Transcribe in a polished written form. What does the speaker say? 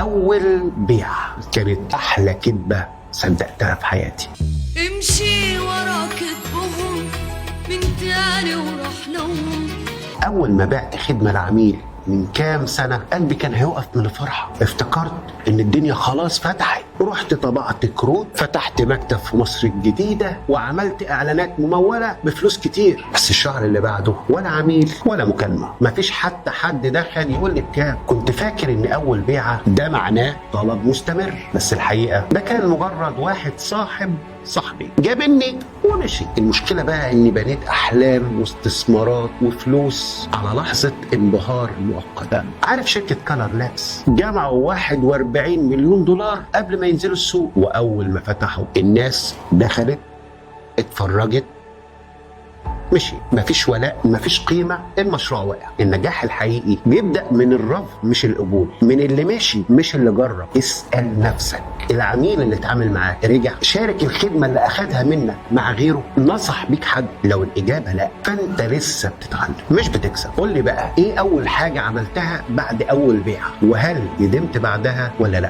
اول بيعه كانت احلى كدبه صدقتها في حياتي. امشي ورا كتبهم من تاني وراح لهم. اول ما بعت خدمه لعميل من كام سنه قلبي كان هيقف من الفرحه. افتكرت ان الدنيا خلاص فتحت. رحت طبعت كروت، فتحت مكتب في مصر الجديده، وعملت اعلانات مموله بفلوس كتير. بس الشهر اللي بعده ولا عميل ولا مكالمه، مفيش حتى حد دخل يقول لي بكام. كنت فاكر ان اول بيعه ده معناه طلب مستمر، بس الحقيقه ده كان مجرد واحد صاحبي جابني ومشي. المشكله بقى اني بنيت احلام واستثمارات وفلوس على لحظه انبهار مؤقته. عارف شركه كالر لابس جمعوا 41 مليون دولار قبل ما ينزلوا السوق، واول ما فتحوا الناس دخلت اتفرجت مشي. مفيش ولاء، مفيش قيمه، المشروع وقع. النجاح الحقيقي بيبدا من الرفض مش القبول، من اللي ماشي مش اللي جرب. اسال نفسك، العميل اللي اتعامل معاك رجع شارك الخدمه اللي اخدها منك مع غيره؟ نصح بيك حد؟ لو الاجابه لا، فانت لسه بتتعلم مش بتكسب. قول لي بقى ايه اول حاجه عملتها بعد اول بيعه، وهل ندمت بعدها ولا لا؟